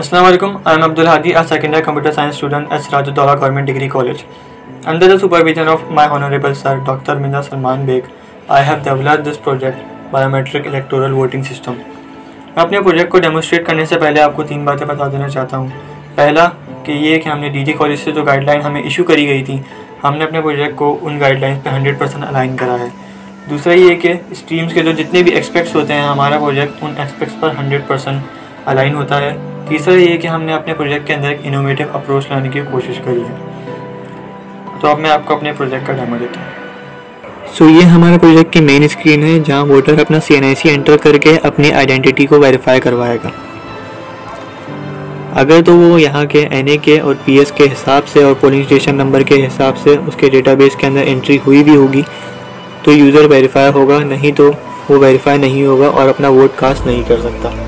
Assalamu alaikum. I am Abdul Hadi, a second year computer science student at Sirajuddaula Government Degree College. Under the supervision of my Honorable Sir Dr. Mirza Salman Beg, I have developed this project, Biometric Electoral Voting System. मैं अपने project को demonstrate करने से पहले आपको 3 बातें बता देना चाहता हूँ। पहला कि हमने डीजी कॉलेज से जो गाइडलाइन हमें इशू करी गई थी, हमने अपने प्रोजेक्ट को उन गाइडलाइंस पे 100% अलाइन करा है। दूसरा ये कि स्ट्रीम्स के जो जितने भी एक्सपेक्ट्स होते हैं, हमारा प्रोजेक्ट उन एक्सपेक्ट्स पर 100% अलाइन होता है। तीसरा ये कि हमने अपने प्रोजेक्ट के अंदर एक इनोवेटिव अप्रोच लाने की कोशिश करी है। तो अब मैं आपको अपने प्रोजेक्ट का डेमो देता हूँ। ये हमारा प्रोजेक्ट की मेन स्क्रीन है, जहाँ वोटर अपना CNIC एंटर करके अपनी आइडेंटिटी को वेरीफाई करवाएगा। अगर तो वो यहाँ के NA के और PS के हिसाब से और पोलिंग स्टेशन नंबर के हिसाब से उसके डेटाबेस के अंदर एंट्री हुई भी होगी तो यूज़र वेरीफाई होगा, नहीं तो वो वेरीफाई नहीं होगा और अपना वोट कास्ट नहीं कर सकता।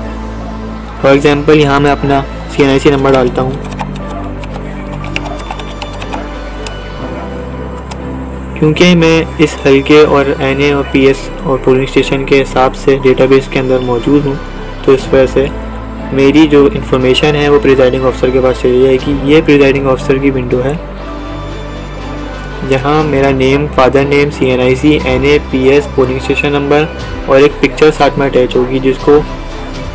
फॉर एग्ज़ाम्पल यहाँ मैं अपना CNIC नंबर डालता हूँ। क्योंकि मैं इस हल्के और NA और PS और पोलिंग स्टेशन के हिसाब से डेटाबेस के अंदर मौजूद हूँ, तो इस वजह से मेरी जो इन्फॉर्मेशन है वो प्रिजाइडिंग ऑफिसर के पास चली जाएगी। ये प्रिजाइडिंग ऑफिसर की विंडो है, जहाँ मेरा name, father name, CNIC, NA, PS, polling station number और एक पिक्चर साथ में अटैच होगी, जिसको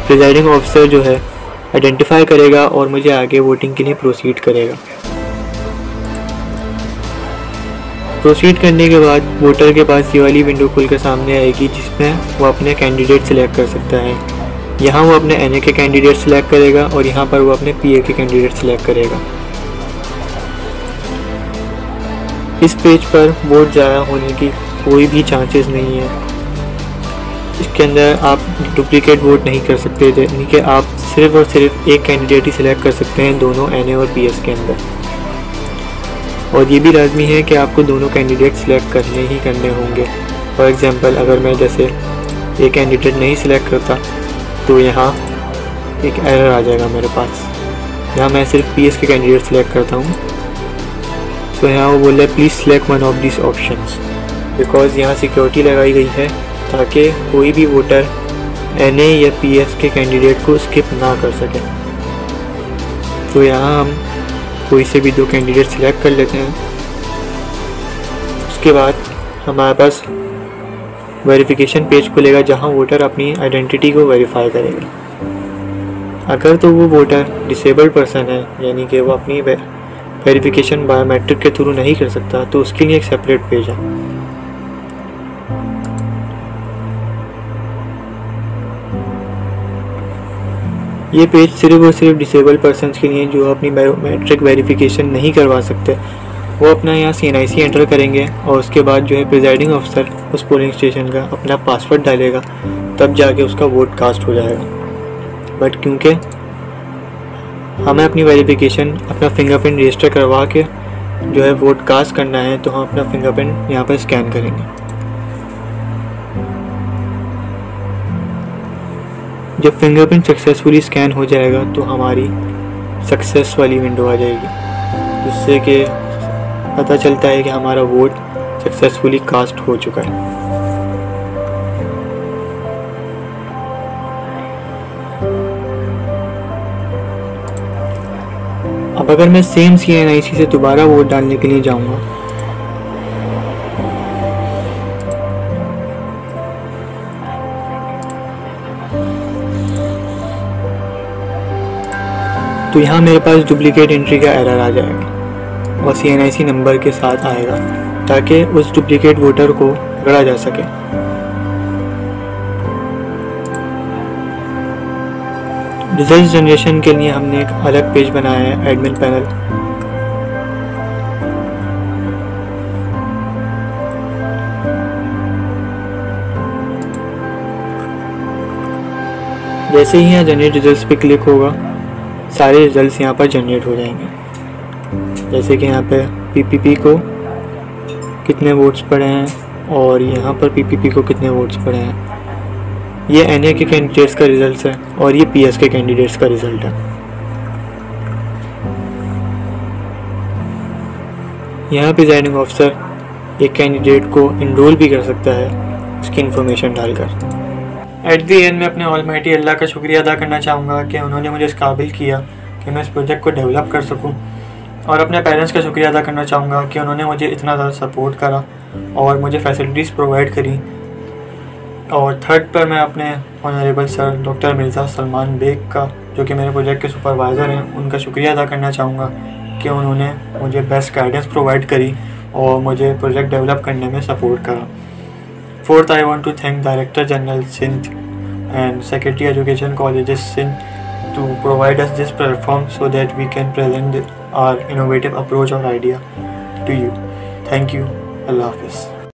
प्रिजाइडिंग ऑफिसर जो है आइडेंटिफाई करेगा और मुझे आगे वोटिंग के लिए प्रोसीड करेगा। प्रोसीड करने के बाद वोटर के पास ये वाली विंडो खुल कर सामने आएगी, जिसमें वो अपने कैंडिडेट सिलेक्ट कर सकता है। यहाँ वो अपने NA के कैंडिडेट सिलेक्ट करेगा और यहाँ पर वो अपने PA के कैंडिडेट सिलेक्ट करेगा। इस पेज पर वोट ज़ाया होने की कोई भी चांसेस नहीं है। इसके अंदर आप डुप्लीकेट वोट नहीं कर सकते, यानी कि आप सिर्फ और सिर्फ एक कैंडिडेट ही सिलेक्ट कर सकते हैं दोनों NA और PS के अंदर। और ये भी लाजमी है कि आपको दोनों कैंडिडेट सिलेक्ट करने ही करने होंगे। फॉर एग्ज़ाम्पल अगर मैं जैसे एक कैंडिडेट नहीं सिलेक्ट करता तो यहाँ एक एरर आ जाएगा मेरे पास। यहाँ मैं सिर्फ PS के कैंडिडेट सिलेक्ट करता हूँ, तो यहाँ वो बोल रहा है please select one of this options, because यहाँ सिक्योरिटी लगाई गई है ताकि कोई भी वोटर NA या PS के कैंडिडेट को स्किप ना कर सके। तो यहाँ हम कोई से भी 2 कैंडिडेट सिलेक्ट कर लेते हैं। उसके बाद हमारे पास वेरिफिकेशन पेज खुलेगा, जहाँ वोटर अपनी आइडेंटिटी को वेरीफाई करेगा। अगर तो वो वोटर डिसेबल्ड पर्सन है, यानी कि वो अपनी वेरिफिकेशन बायोमेट्रिक के थ्रू नहीं कर सकता, तो उसके लिए एक सेपरेट पेज है। ये पेज सिर्फ और सिर्फ डिसेबल पर्सनस के लिए जो अपनी बायोमेट्रिक वेरिफिकेशन नहीं करवा सकते, वो अपना यहाँ CNIC एंटर करेंगे और उसके बाद जो है प्रिजाइडिंग ऑफिसर उस पोलिंग स्टेशन का अपना पासवर्ड डालेगा, तब जाके उसका वोट कास्ट हो जाएगा। बट क्योंकि हमें अपनी वेरिफिकेशन अपना फिंगरप्रिंट रजिस्टर करवा के जो है वोट कास्ट करना है, तो हम अपना फिंगरप्रिंट यहाँ पर स्कैन करेंगे। जब फिंगरप्रिंट सक्सेसफुली स्कैन हो जाएगा तो हमारी सक्सेस वाली विंडो आ जाएगी, जिससे कि पता चलता है कि हमारा वोट सक्सेसफुली कास्ट हो चुका है। अब अगर मैं सेम CNIC से दोबारा वोट डालने के लिए जाऊंगा, तो यहाँ मेरे पास डुप्लीकेट एंट्री का एरर आ जाएगा और CNIC नंबर के साथ आएगा, ताकि उस डुप्लीकेट वोटर को पकड़ा जा सके। रिजल्ट जनरेशन के लिए हमने एक अलग पेज बनाया है, एडमिन पैनल। जैसे ही यहाँ जनरेट रिजल्ट्स पे क्लिक होगा, सारे रिजल्ट्स यहाँ पर जनरेट हो जाएंगे। जैसे कि यहाँ पे PPP को कितने वोट्स पड़े हैं और यहाँ पर PPP को कितने वोट्स पड़े हैं। ये NA के कैंडिडेट्स का रिज़ल्ट है और ये PS के कैंडिडेट्स का रिज़ल्ट है। यहाँ प्रिजाइडिंग ऑफिसर एक कैंडिडेट को इनरोल भी कर सकता है उसकी इन्फॉर्मेशन डालकर। एट दी एंड मैं अपने ऑलमाइटी अल्लाह का शुक्रिया अदा करना चाहूँगा कि उन्होंने मुझे इस काबिल किया कि मैं इस प्रोजेक्ट को डेवलप कर सकूँ, और अपने पेरेंट्स का शुक्रिया अदा करना चाहूँगा कि उन्होंने मुझे इतना ज़्यादा सपोर्ट करा और मुझे फैसिलिटीज़ प्रोवाइड करी। और थर्ड पर मैं अपने honourable sir doctor Mirza Salman Baig का, जो कि मेरे प्रोजेक्ट के सुपरवाइज़र हैं, उनका शुक्रिया अदा करना चाहूँगा कि उन्होंने मुझे बेस्ट गाइडेंस प्रोवाइड करी और मुझे प्रोजेक्ट डेवलप करने में सपोर्ट करा। Fourth, I want to thank director general Sindh and secretary education colleges Sindh to provide us this platform so that we can present our innovative approach or idea to you. Thank you. Allah Hafiz.